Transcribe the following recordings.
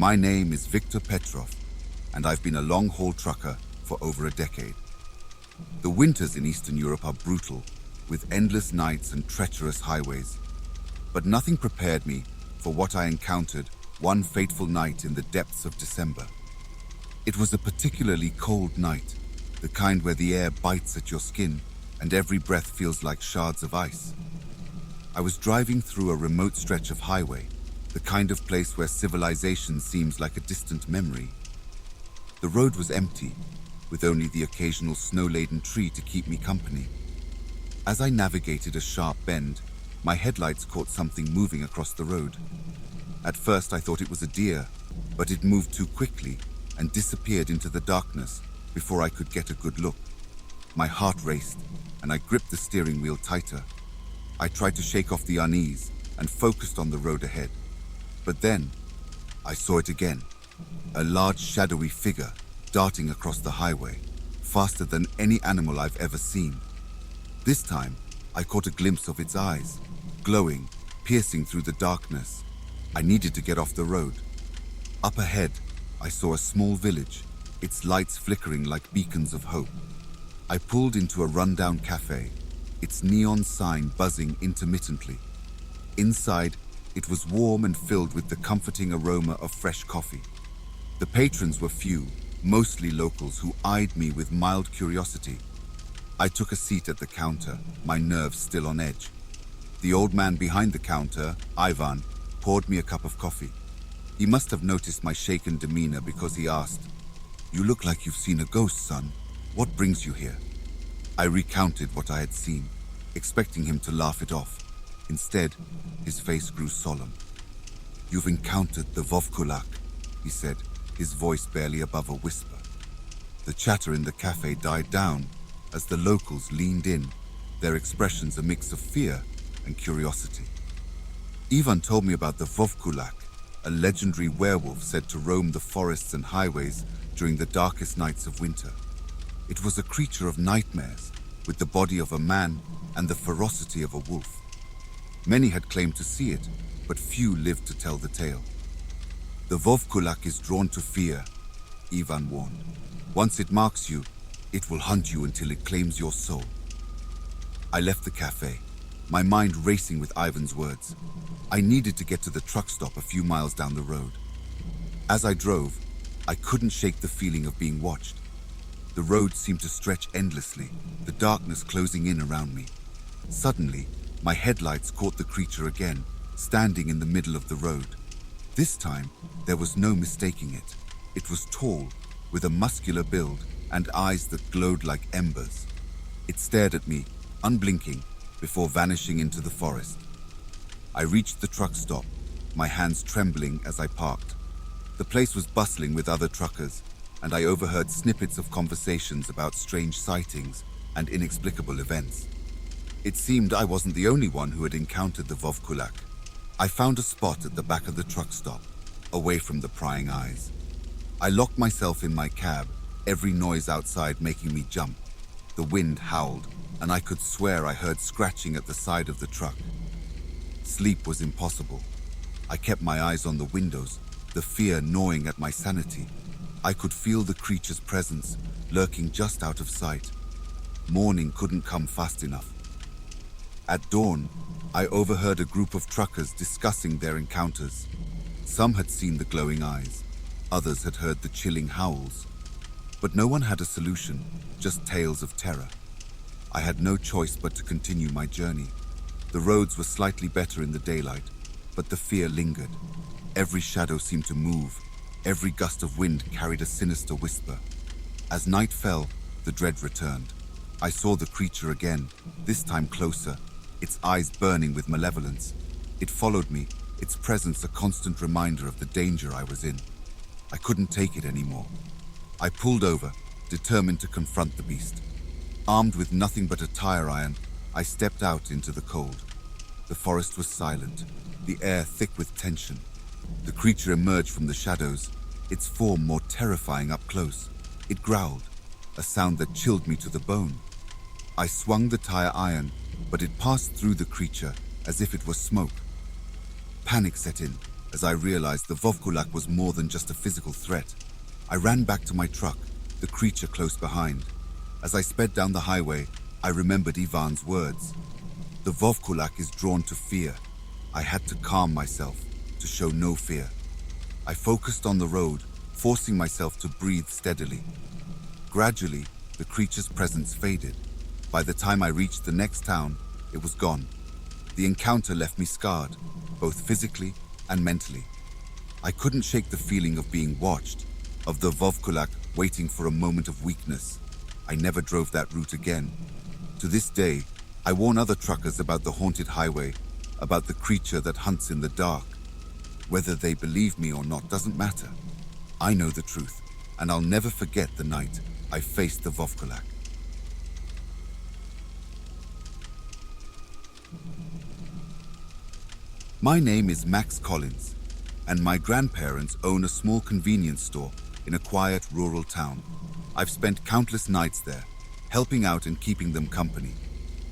My name is Petro, and I've been a long-haul trucker for over a decade. The winters in Eastern Europe are brutal, with endless nights and treacherous highways. But nothing prepared me for what I encountered one fateful night in the depths of December. It was a particularly cold night, the kind where the air bites at your skin and every breath feels like shards of ice. I was driving through a remote stretch of highway, the kind of place where civilization seems like a distant memory. The road was empty, with only the occasional snow-laden tree to keep me company. As I navigated a sharp bend, my headlights caught something moving across the road. At first I thought it was a deer, but it moved too quickly and disappeared into the darkness before I could get a good look. My heart raced, and I gripped the steering wheel tighter. I tried to shake off the unease and focused on the road ahead. But then, I saw it again. A large shadowy figure darting across the highway, faster than any animal I've ever seen. This time, I caught a glimpse of its eyes, glowing, piercing through the darkness. I needed to get off the road. Up ahead, I saw a small village, its lights flickering like beacons of hope. I pulled into a rundown cafe, its neon sign buzzing intermittently. Inside, it was warm and filled with the comforting aroma of fresh coffee. The patrons were few, mostly locals who eyed me with mild curiosity. I took a seat at the counter, my nerves still on edge. The old man behind the counter, Ivan, poured me a cup of coffee. He must have noticed my shaken demeanor because he asked, "You look like you've seen a ghost, son. What brings you here?" I recounted what I had seen, expecting him to laugh it off. Instead, his face grew solemn. "You've encountered the Vovkulak," he said, his voice barely above a whisper. The chatter in the cafe died down as the locals leaned in, their expressions a mix of fear and curiosity. Ivan told me about the Vovkulak, a legendary werewolf said to roam the forests and highways during the darkest nights of winter. It was a creature of nightmares, with the body of a man and the ferocity of a wolf. Many had claimed to see it, but few lived to tell the tale. "The Vovkulak is drawn to fear," Ivan warned. "Once it marks you, it will hunt you until it claims your soul." I left the cafe, my mind racing with Ivan's words. I needed to get to the truck stop a few miles down the road. As I drove, I couldn't shake the feeling of being watched. The road seemed to stretch endlessly, the darkness closing in around me. Suddenly, my headlights caught the creature again, standing in the middle of the road. This time, there was no mistaking it. It was tall, with a muscular build and eyes that glowed like embers. It stared at me, unblinking, before vanishing into the forest. I reached the truck stop, my hands trembling as I parked. The place was bustling with other truckers, and I overheard snippets of conversations about strange sightings and inexplicable events. It seemed I wasn't the only one who had encountered the Vovkulak. I found a spot at the back of the truck stop, away from the prying eyes. I locked myself in my cab, every noise outside making me jump. The wind howled, and I could swear I heard scratching at the side of the truck. Sleep was impossible. I kept my eyes on the windows, the fear gnawing at my sanity. I could feel the creature's presence, lurking just out of sight. Morning couldn't come fast enough. At dawn, I overheard a group of truckers discussing their encounters. Some had seen the glowing eyes, others had heard the chilling howls. But no one had a solution, just tales of terror. I had no choice but to continue my journey. The roads were slightly better in the daylight, but the fear lingered. Every shadow seemed to move. Every gust of wind carried a sinister whisper. As night fell, the dread returned. I saw the creature again, this time closer, its eyes burning with malevolence. It followed me, its presence a constant reminder of the danger I was in. I couldn't take it anymore. I pulled over, determined to confront the beast. Armed with nothing but a tire iron, I stepped out into the cold. The forest was silent, the air thick with tension. The creature emerged from the shadows, its form more terrifying up close. It growled, a sound that chilled me to the bone. I swung the tire iron, but it passed through the creature as if it was smoke. Panic set in. as I realized the Vovkulak was more than just a physical threat. I ran back to my truck, the creature close behind. As I sped down the highway, I remembered Ivan's words. The Vovkulak is drawn to fear. I had to calm myself, to show no fear. I focused on the road, forcing myself to breathe steadily. Gradually, the creature's presence faded. By the time I reached the next town, it was gone. The encounter left me scarred, both physically and mentally. I couldn't shake the feeling of being watched, of the Vovkulak waiting for a moment of weakness. I never drove that route again. To this day, I warn other truckers about the haunted highway, about the creature that hunts in the dark. Whether they believe me or not doesn't matter. I know the truth, and I'll never forget the night I faced the Vovkulak. My name is Max Collins, and my grandparents own a small convenience store in a quiet rural town. I've spent countless nights there, helping out and keeping them company.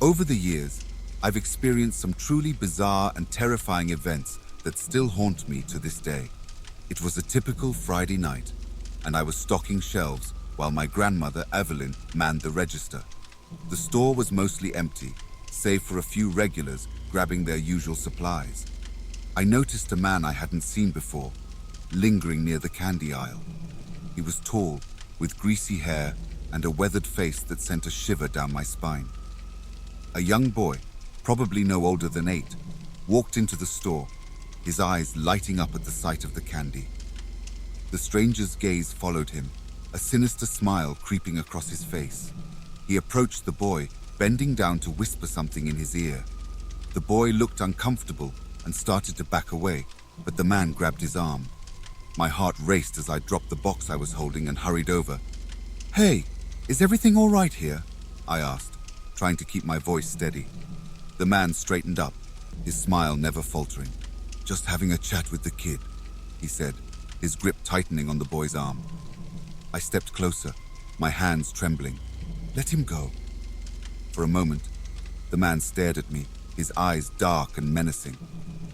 Over the years, I've experienced some truly bizarre and terrifying events that still haunt me to this day. It was a typical Friday night, and I was stocking shelves while my grandmother Evelyn manned the register. The store was mostly empty, save for a few regulars grabbing their usual supplies. I noticed a man I hadn't seen before, lingering near the candy aisle. He was tall, with greasy hair and a weathered face that sent a shiver down my spine. A young boy, probably no older than 8, walked into the store, his eyes lighting up at the sight of the candy. The stranger's gaze followed him, a sinister smile creeping across his face. He approached the boy, bending down to whisper something in his ear. The boy looked uncomfortable and started to back away, but the man grabbed his arm. My heart raced as I dropped the box I was holding and hurried over. "Hey, is everything all right here?" I asked, trying to keep my voice steady. The man straightened up, his smile never faltering. "Just having a chat with the kid," he said, his grip tightening on the boy's arm. I stepped closer, my hands trembling. "Let him go." For a moment, the man stared at me, his eyes dark and menacing.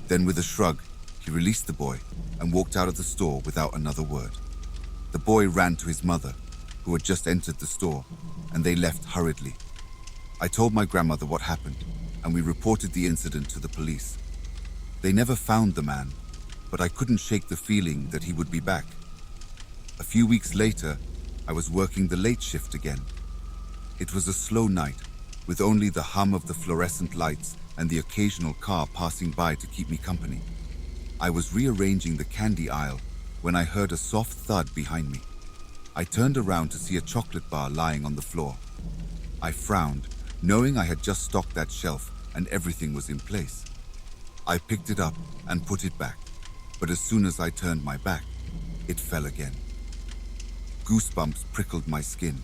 Then with a shrug, he released the boy and walked out of the store without another word. The boy ran to his mother, who had just entered the store, and they left hurriedly. I told my grandmother what happened, and we reported the incident to the police. They never found the man, but I couldn't shake the feeling that he would be back. A few weeks later, I was working the late shift again. It was a slow night, with only the hum of the fluorescent lights and the occasional car passing by to keep me company. I was rearranging the candy aisle when I heard a soft thud behind me. I turned around to see a chocolate bar lying on the floor. I frowned, knowing I had just stocked that shelf and everything was in place. I picked it up and put it back, but as soon as I turned my back, it fell again. Goosebumps prickled my skin.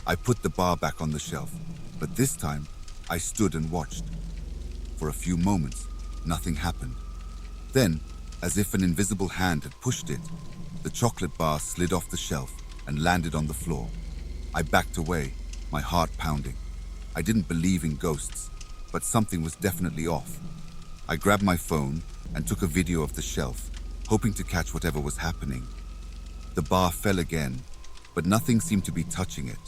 I put the bar back on the shelf, but this time I stood and watched. For a few moments, nothing happened. Then, as if an invisible hand had pushed it, the chocolate bar slid off the shelf and landed on the floor. I backed away, my heart pounding. I didn't believe in ghosts, but something was definitely off. I grabbed my phone and took a video of the shelf, hoping to catch whatever was happening. The bar fell again, but nothing seemed to be touching it.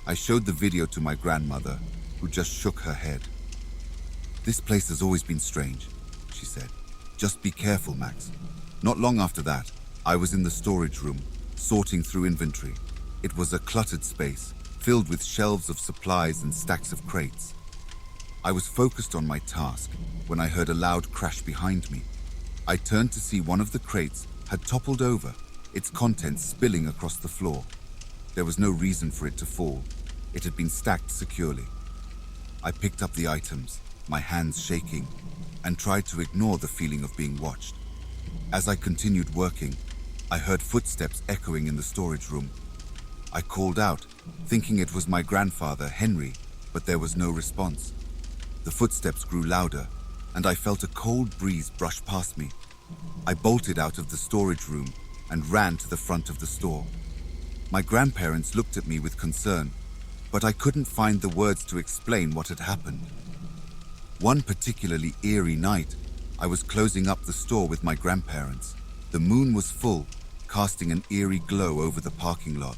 I showed the video to my grandmother, who just shook her head. "This place has always been strange," she said. "Just be careful, Max." Not long after that, I was in the storage room, sorting through inventory. It was a cluttered space, filled with shelves of supplies and stacks of crates. I was focused on my task when I heard a loud crash behind me. I turned to see one of the crates had toppled over, its contents spilling across the floor. There was no reason for it to fall. It had been stacked securely. I picked up the items, my hands shaking, and tried to ignore the feeling of being watched. As I continued working, I heard footsteps echoing in the storage room. I called out, thinking it was my grandfather, Henry, but there was no response. The footsteps grew louder, and I felt a cold breeze brush past me. I bolted out of the storage room and ran to the front of the store. My grandparents looked at me with concern, but I couldn't find the words to explain what had happened. One particularly eerie night, I was closing up the store with my grandparents. The moon was full, casting an eerie glow over the parking lot.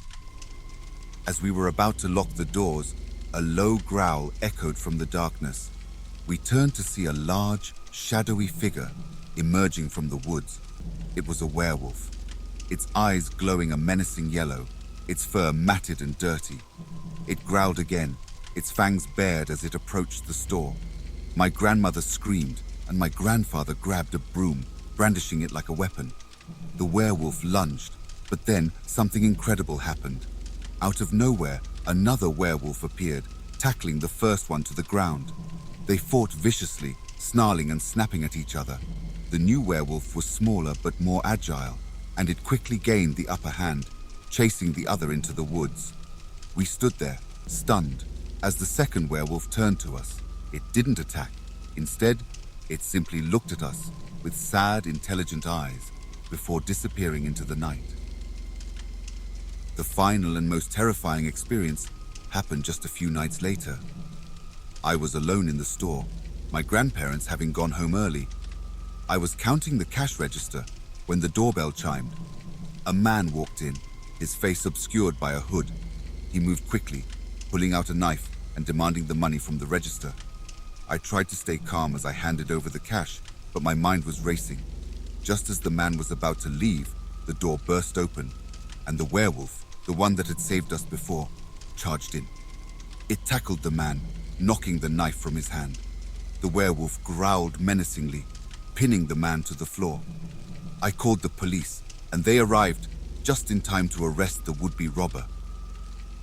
As we were about to lock the doors, a low growl echoed from the darkness. We turned to see a large, shadowy figure emerging from the woods. It was a werewolf, its eyes glowing a menacing yellow, its fur matted and dirty. It growled again, its fangs bared as it approached the store. My grandmother screamed, and my grandfather grabbed a broom, brandishing it like a weapon. The werewolf lunged, but then something incredible happened. Out of nowhere, another werewolf appeared, tackling the first one to the ground. They fought viciously, snarling and snapping at each other. The new werewolf was smaller but more agile, and it quickly gained the upper hand, chasing the other into the woods. We stood there, stunned, as the second werewolf turned to us. It didn't attack. Instead, it simply looked at us with sad, intelligent eyes before disappearing into the night. The final and most terrifying experience happened just a few nights later. I was alone in the store, my grandparents having gone home early. I was counting the cash register when the doorbell chimed. A man walked in, his face obscured by a hood. He moved quickly, pulling out a knife and demanding the money from the register. I tried to stay calm as I handed over the cash, but my mind was racing. Just as the man was about to leave, the door burst open, and the werewolf, the one that had saved us before, charged in. It tackled the man, knocking the knife from his hand. The werewolf growled menacingly, pinning the man to the floor. I called the police, and they arrived just in time to arrest the would-be robber.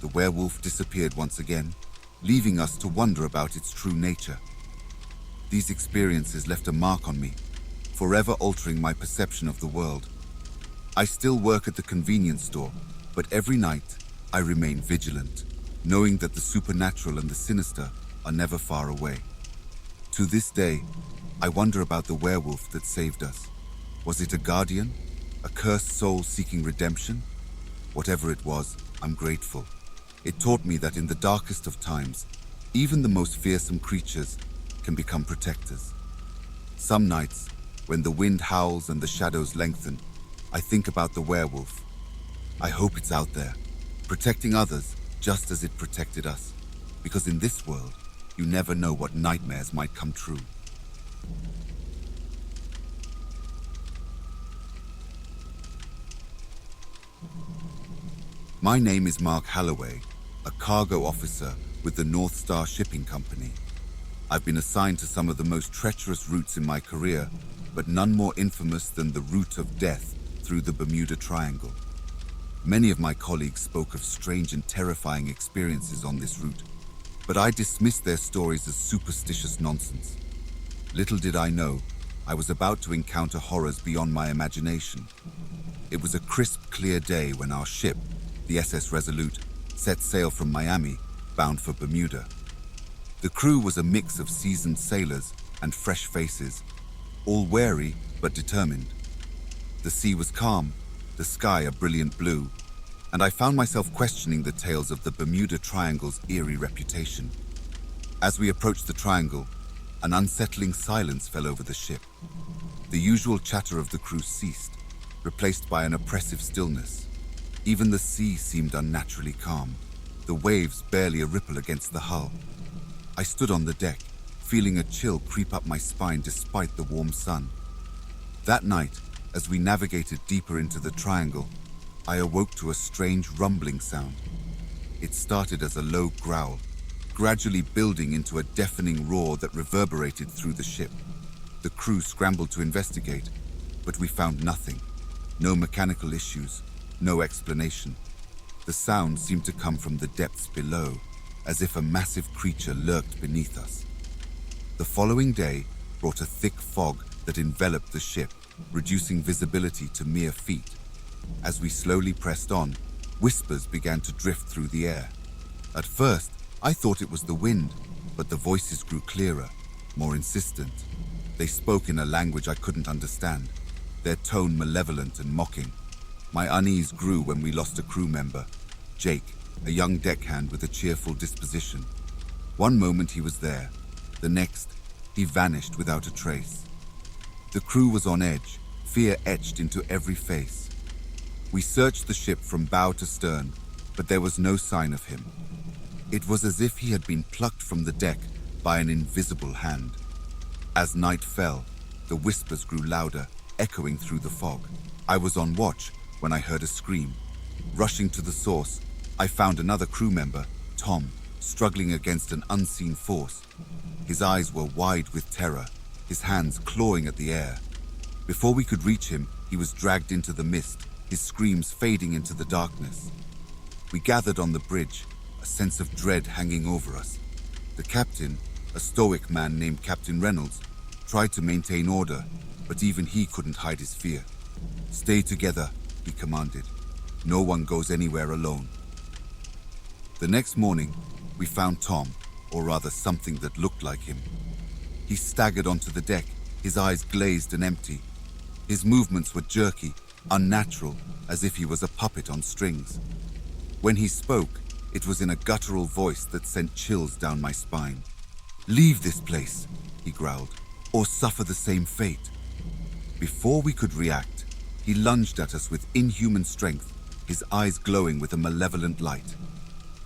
The werewolf disappeared once again, leaving us to wonder about its true nature. These experiences left a mark on me, forever altering my perception of the world. I still work at the convenience store, but every night I remain vigilant, knowing that the supernatural and the sinister are never far away. To this day, I wonder about the werewolf that saved us. Was it a guardian? A cursed soul seeking redemption? Whatever it was, I'm grateful. It taught me that in the darkest of times, even the most fearsome creatures can become protectors. Some nights, when the wind howls and the shadows lengthen, I think about the werewolf. I hope it's out there, protecting others just as it protected us. Because in this world, you never know what nightmares might come true. My name is Mark Halloway, a cargo officer with the North Star Shipping Company. I've been assigned to some of the most treacherous routes in my career, but none more infamous than the route of death through the Bermuda Triangle. Many of my colleagues spoke of strange and terrifying experiences on this route, but I dismissed their stories as superstitious nonsense. Little did I know, I was about to encounter horrors beyond my imagination. It was a crisp, clear day when our ship, the SS Resolute, set sail from Miami, bound for Bermuda. The crew was a mix of seasoned sailors and fresh faces, all wary but determined. The sea was calm, the sky a brilliant blue, and I found myself questioning the tales of the Bermuda Triangle's eerie reputation. As we approached the triangle, an unsettling silence fell over the ship. The usual chatter of the crew ceased, replaced by an oppressive stillness. Even the sea seemed unnaturally calm, the waves barely a ripple against the hull. I stood on the deck, feeling a chill creep up my spine despite the warm sun. That night, as we navigated deeper into the triangle, I awoke to a strange rumbling sound. It started as a low growl, gradually building into a deafening roar that reverberated through the ship. The crew scrambled to investigate, but we found nothing. No mechanical issues, no explanation. The sound seemed to come from the depths below, as if a massive creature lurked beneath us. The following day brought a thick fog that enveloped the ship, reducing visibility to mere feet. As we slowly pressed on, whispers began to drift through the air. At first, I thought it was the wind, but the voices grew clearer, more insistent. They spoke in a language I couldn't understand, their tone malevolent and mocking. My unease grew when we lost a crew member, Jake, a young deckhand with a cheerful disposition. One moment he was there, the next, he vanished without a trace. The crew was on edge, fear etched into every face. We searched the ship from bow to stern, but there was no sign of him. It was as if he had been plucked from the deck by an invisible hand. As night fell, the whispers grew louder, echoing through the fog. I was on watch when I heard a scream. Rushing to the source, I found another crew member, Tom, struggling against an unseen force. His eyes were wide with terror, his hands clawing at the air. Before we could reach him, he was dragged into the mist, his screams fading into the darkness. We gathered on the bridge, a sense of dread hanging over us. The captain, a stoic man named Captain Reynolds, tried to maintain order, but even he couldn't hide his fear. "Stay together," he commanded. "No one goes anywhere alone." The next morning, we found Tom, or rather something that looked like him. He staggered onto the deck, his eyes glazed and empty. His movements were jerky, unnatural, as if he was a puppet on strings. When he spoke, it was in a guttural voice that sent chills down my spine. "Leave this place," he growled, "or suffer the same fate." Before we could react, he lunged at us with inhuman strength, his eyes glowing with a malevolent light.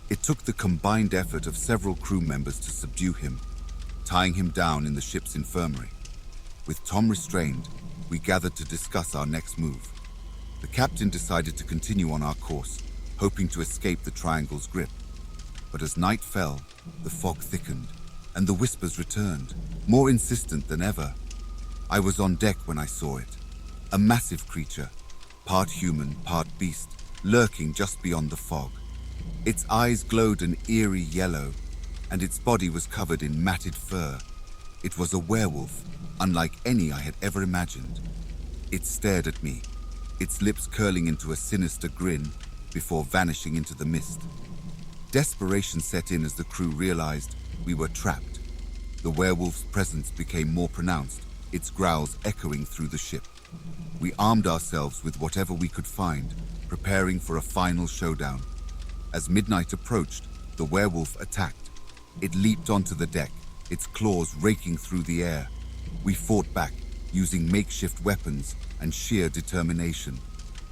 It took the combined effort of several crew members to subdue him, tying him down in the ship's infirmary. With Tom restrained, we gathered to discuss our next move. The captain decided to continue on our course, hoping to escape the triangle's grip. But as night fell, the fog thickened, and the whispers returned, more insistent than ever. I was on deck when I saw it. A massive creature, part human, part beast, lurking just beyond the fog. Its eyes glowed an eerie yellow, and its body was covered in matted fur. It was a werewolf, unlike any I had ever imagined. It stared at me, its lips curling into a sinister grin before vanishing into the mist. Desperation set in as the crew realized we were trapped. The werewolf's presence became more pronounced, its growls echoing through the ship. We armed ourselves with whatever we could find, preparing for a final showdown. As midnight approached, the werewolf attacked. It leaped onto the deck, its claws raking through the air. We fought back, using makeshift weapons and sheer determination.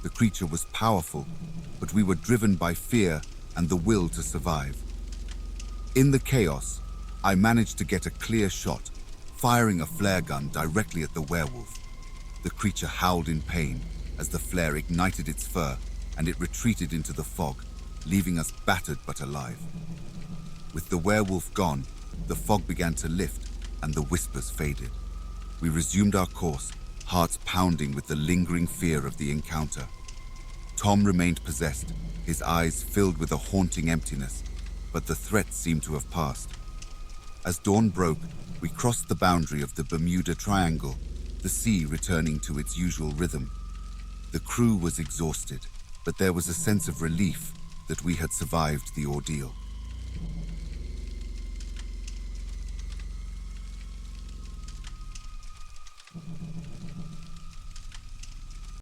The creature was powerful, but we were driven by fear and the will to survive. In the chaos, I managed to get a clear shot, firing a flare gun directly at the werewolf. The creature howled in pain as the flare ignited its fur and it retreated into the fog, leaving us battered but alive. With the werewolf gone, the fog began to lift and the whispers faded. We resumed our course, hearts pounding with the lingering fear of the encounter. Tom remained possessed, his eyes filled with a haunting emptiness, but the threat seemed to have passed. As dawn broke, we crossed the boundary of the Bermuda Triangle, the sea returning to its usual rhythm. The crew was exhausted, but there was a sense of relief that we had survived the ordeal.